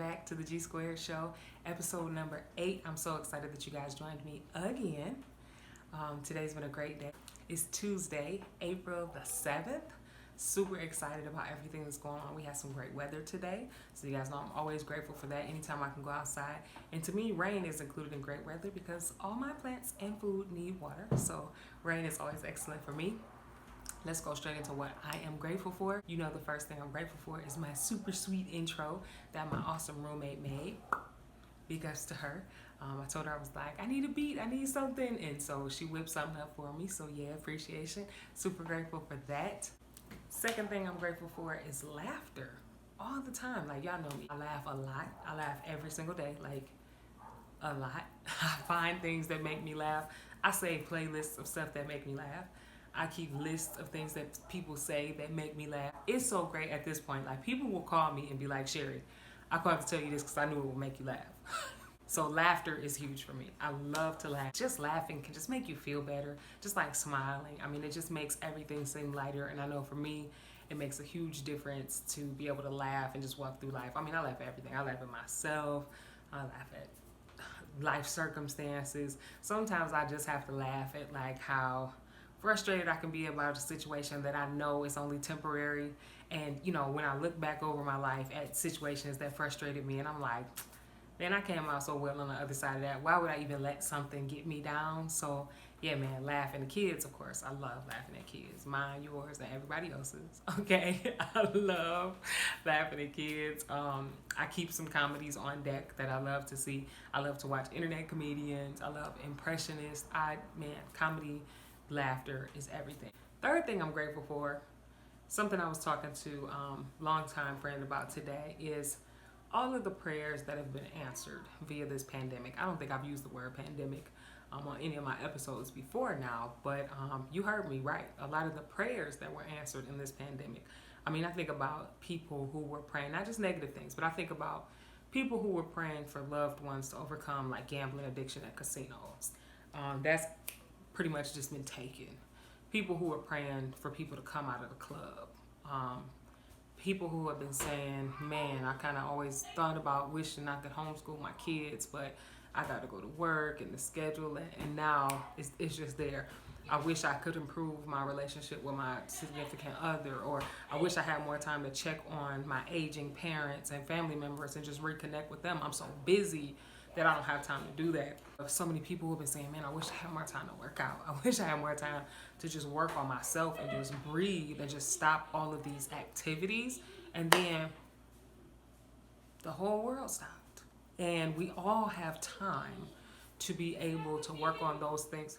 back to the G Squared Show, episode number 8. I'm so excited that you guys joined me again. Today's been a great day. It's Tuesday, April the 7th. Super excited about everything that's going on. We had some great weather today, so you guys know I'm always grateful for that anytime I can go outside. And to me, rain is included in great weather because all my plants and food need water, so rain is always excellent for me. Let's go straight into what I am grateful for. You know, the first thing I'm grateful for is my super sweet intro that my awesome roommate made. Big ups to her. I told her, I was like, I need a beat, I need something. And so she whipped something up for me. So yeah, appreciation. Super grateful for that. Second thing I'm grateful for is laughter. All the time. Like, y'all know me. I laugh a lot. I laugh every single day. Like, a lot. I find things that make me laugh. I save playlists of stuff that make me laugh. I keep lists of things that people say that make me laugh. It's so great at this point. Like, people will call me and be like, Sherry, I called to tell you this because I knew it would make you laugh. So laughter is huge for me. I love to laugh. Just laughing can just make you feel better. Just like smiling. I mean, it just makes everything seem lighter. And I know for me, it makes a huge difference to be able to laugh and just walk through life. I mean, I laugh at everything. I laugh at myself. I laugh at life circumstances. Sometimes I just have to laugh at like how frustrated I can be about a situation that I know is only temporary. And, you know, when I look back over my life at situations that frustrated me and I'm like, man, I came out so well on the other side of that. Why would I even let something get me down? So, yeah, man, laughing. The kids, of course. I love laughing at kids. Mine, yours, and everybody else's. Okay? I love laughing at kids. I keep some comedies on deck that I love to see. I love to watch internet comedians. I love impressionists. Comedy, laughter is everything. Third thing I'm grateful for, something I was talking to a longtime friend about today, is all of the prayers that have been answered via this pandemic. I don't think I've used the word pandemic on any of my episodes before now, but you heard me right. A lot of the prayers that were answered in this pandemic. I mean, I think about people who were praying, not just negative things, but I think about people who were praying for loved ones to overcome like gambling addiction at casinos. That's pretty much just been taken. People who are praying for people to come out of the club. People who have been saying, man, I kind of always thought about wishing I could homeschool my kids, but I got to go to work and the schedule, and now it's just there. I wish I could improve my relationship with my significant other, or I wish I had more time to check on my aging parents and family members and just reconnect with them. I'm so busy that I don't have time to do that. So many people have been saying, man, I wish I had more time to work out. I wish I had more time to just work on myself and just breathe and just stop all of these activities. And then the whole world stopped. And we all have time to be able to work on those things.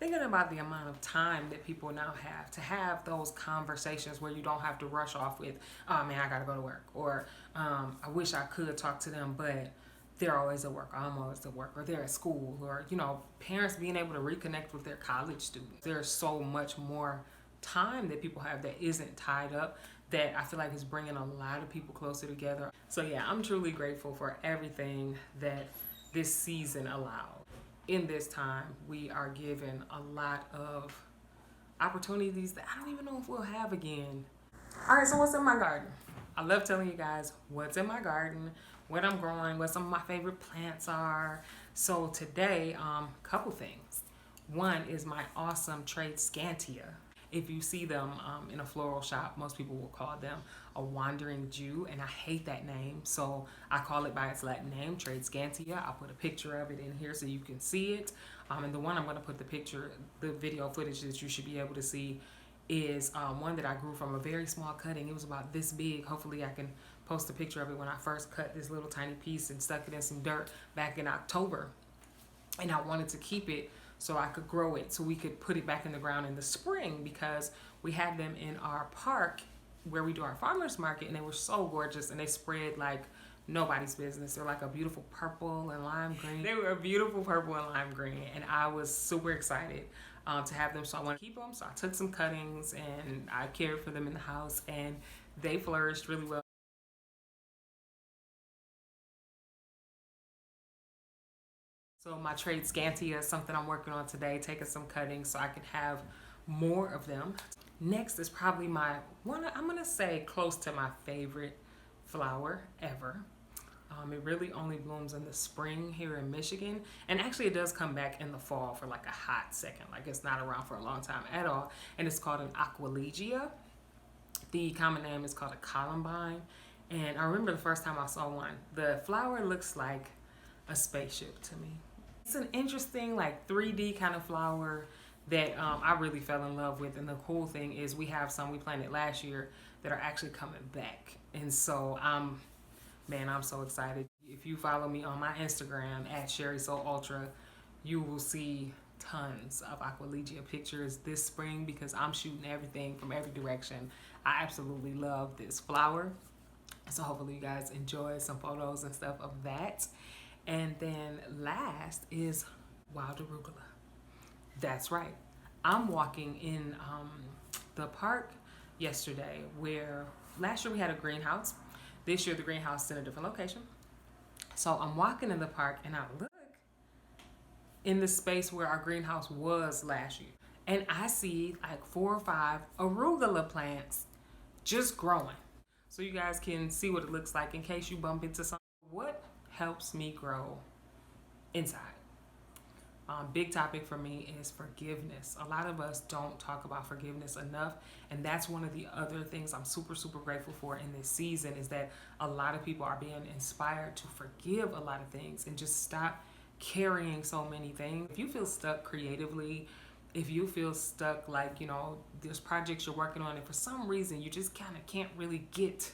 Thinking about the amount of time that people now have to have those conversations where you don't have to rush off with, oh man, I gotta go to work, or I wish I could talk to them, but they're always at work, or I'm always at work, or they're at school, or, you know, parents being able to reconnect with their college students. There's so much more time that people have that isn't tied up that I feel like is bringing a lot of people closer together. So yeah, I'm truly grateful for everything that this season allowed. In this time, we are given a lot of opportunities that I don't even know if we'll have again. All right, so what's in my garden? I love telling you guys what's in my garden, what I'm growing, what some of my favorite plants are. So today, couple things. One is my awesome Tradescantia. If you see them in a floral shop, most people will call them a wandering Jew, and I hate that name, so I call it by its Latin name, Tradescantia. I'll put a picture of it in here so you can see it. And the one I'm going to put the video footage that you should be able to see is one that I grew from a very small cutting. It was about this big. Hopefully I can post a picture of it when I first cut this little tiny piece and stuck it in some dirt back in October. And I wanted to keep it so I could grow it, so we could put it back in the ground in the spring, because we had them in our park where we do our farmers market, and they were so gorgeous, and they spread like nobody's business. They're like a beautiful purple and lime green. They were a beautiful purple and lime green, and I was super excited to have them, so I want to keep them. So I took some cuttings and I cared for them in the house, and they flourished really well. So my Tradescantia is something I'm working on today, taking some cuttings so I can have more of them. Next is probably my one, I'm gonna say close to my favorite flower ever. It really only blooms in the spring here in Michigan. And actually, it does come back in the fall for like a hot second. Like it's not around for a long time at all. And it's called an aqualegia. The common name is called a columbine. And I remember the first time I saw one. The flower looks like a spaceship to me. It's an interesting, like 3D kind of flower that I really fell in love with. And the cool thing is we have some we planted last year that are actually coming back. And so I'm so excited. If you follow me on my Instagram at Sherry Soul Ultra, you will see tons of aqualegia pictures this spring because I'm shooting everything from every direction. I absolutely love this flower. So hopefully you guys enjoy some photos and stuff of that. And then last is wild arugula. That's right. I'm walking in the park yesterday where last year we had a greenhouse. This year the greenhouse is in a different location. So I'm walking in the park and I look in the space where our greenhouse was last year. And I see like 4 or 5 arugula plants just growing. So you guys can see what it looks like in case you bump into something. What helps me grow inside? Big topic for me is forgiveness. A lot of us don't talk about forgiveness enough, and that's one of the other things I'm super grateful for in this season is that a lot of people are being inspired to forgive a lot of things and just stop carrying so many things. If you feel stuck creatively, if you feel stuck like, there's projects you're working on and for some reason you just kind of can't really get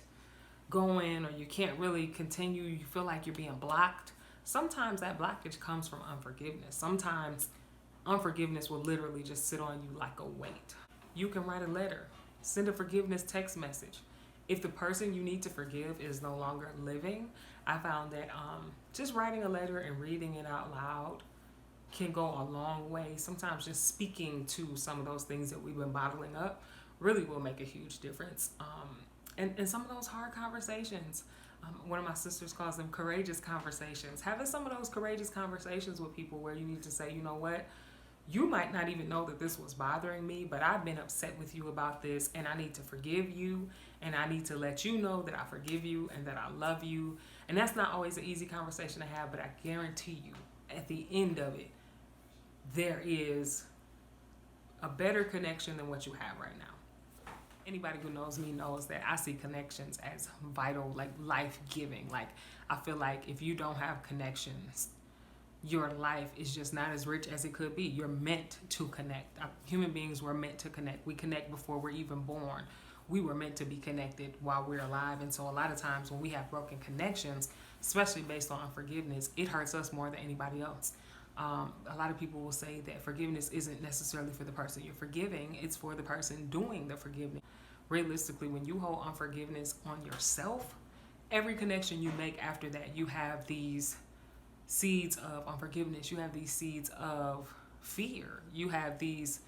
going or you can't really continue, you feel like you're being blocked. Sometimes that blockage comes from unforgiveness. Sometimes unforgiveness will literally just sit on you like a weight. You can write a letter, send a forgiveness text message. If the person you need to forgive is no longer living, I found that just writing a letter and reading it out loud can go a long way. Sometimes just speaking to some of those things that we've been bottling up really will make a huge difference. And some of those hard conversations, one of my sisters calls them courageous conversations. Having some of those courageous conversations with people where you need to say, you know what, you might not even know that this was bothering me, but I've been upset with you about this and I need to forgive you and I need to let you know that I forgive you and that I love you. And that's not always an easy conversation to have, but I guarantee you at the end of it, there is a better connection than what you have right now. Anybody who knows me knows that I see connections as vital, like life-giving. Like I feel like if you don't have connections, your life is just not as rich as it could be. You're meant to connect. Human beings were meant to connect. We connect before we're even born. We were meant to be connected while we're alive. And so a lot of times when we have broken connections, especially based on unforgiveness, it hurts us more than anybody else. A lot of people will say that forgiveness isn't necessarily for the person you're forgiving, it's for the person doing the forgiving. Realistically, when you hold unforgiveness on yourself, every connection you make after that, you have these seeds of unforgiveness, you have these seeds of fear, you have these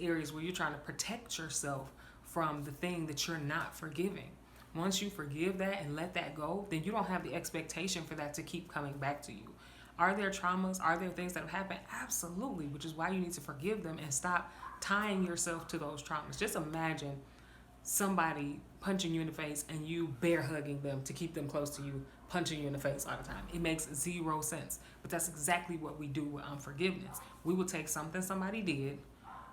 areas where you're trying to protect yourself from the thing that you're not forgiving. Once you forgive that and let that go, then you don't have the expectation for that to keep coming back to you. Are there traumas? Are there things that have happened? Absolutely, which is why you need to forgive them and stop tying yourself to those traumas. Just imagine somebody punching you in the face and you bear hugging them to keep them close to you, punching you in the face all the time. It makes zero sense. But that's exactly what we do with unforgiveness. We will take something somebody did,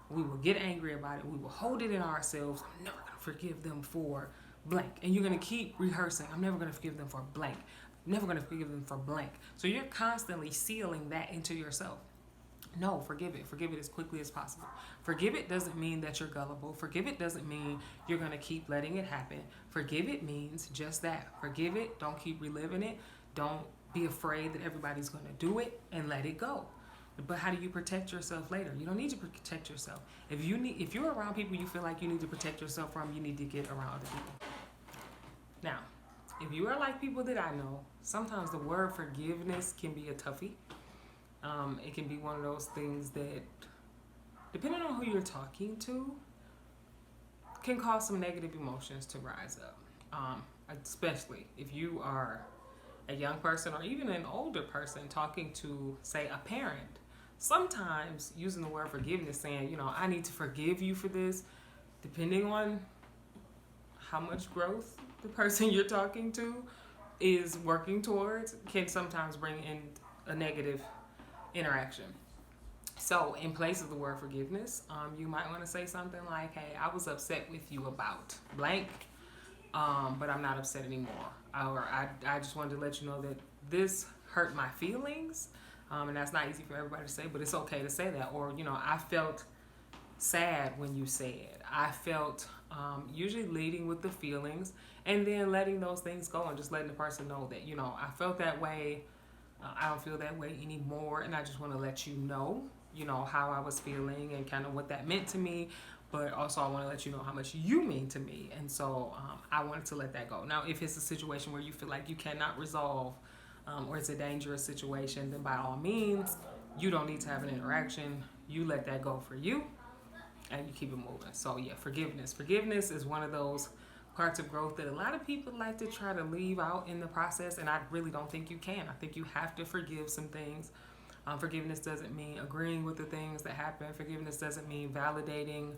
we will get angry about it, we will hold it in ourselves. I'm never going to forgive them for blank. And you're going to keep rehearsing. I'm never going to forgive them for blank. I'm never going to forgive them for blank. So you're constantly sealing that into yourself. No, forgive it. Forgive it as quickly as possible. Forgive it doesn't mean that you're gullible. Forgive it doesn't mean you're going to keep letting it happen. Forgive it means just that. Forgive it. Don't keep reliving it. Don't be afraid that everybody's going to do it and let it go. But how do you protect yourself later? You don't need to protect yourself. If you're around people you feel like you need to protect yourself from, you need to get around other people. Now, if you are like people that I know, sometimes the word forgiveness can be a toughie. It can be one of those things that, depending on who you're talking to, can cause some negative emotions to rise up. Especially if you are a young person or even an older person talking to, say, a parent. Sometimes using the word forgiveness, saying, I need to forgive you for this, depending on how much growth the person you're talking to is working towards can sometimes bring in a negative interaction. So in place of the word forgiveness, you might want to say something like, hey, I was upset with you about blank, but I'm not upset anymore. Or I just wanted to let you know that this hurt my feelings. And that's not easy for everybody to say, but it's okay to say that. Or, I felt sad when you said. I felt, usually leading with the feelings and then letting those things go and just letting the person know that, I felt that way. I don't feel that way anymore. And I just want to let you know, how I was feeling and kind of what that meant to me. But also I want to let you know how much you mean to me. And so I wanted to let that go. Now, if it's a situation where you feel like you cannot resolve or it's a dangerous situation, then by all means, you don't need to have an interaction. You let that go for you and you keep it moving. So yeah, forgiveness. Forgiveness is one of those parts of growth that a lot of people like to try to leave out in the process. And I really don't think you can. I think you have to forgive some things. Forgiveness doesn't mean agreeing with the things that happen. Forgiveness doesn't mean validating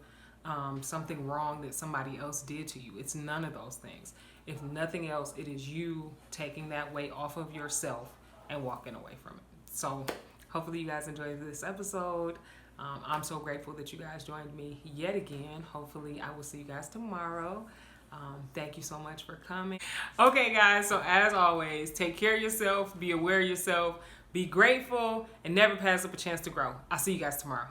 something wrong that somebody else did to you. It's none of those things. If nothing else, it is you taking that weight off of yourself and walking away from it. So hopefully you guys enjoyed this episode. I'm so grateful that you guys joined me yet again. Hopefully I will see you guys tomorrow. Thank you so much for coming. Okay, guys, so as always, take care of yourself, be aware of yourself, be grateful, and never pass up a chance to grow. I'll see you guys tomorrow.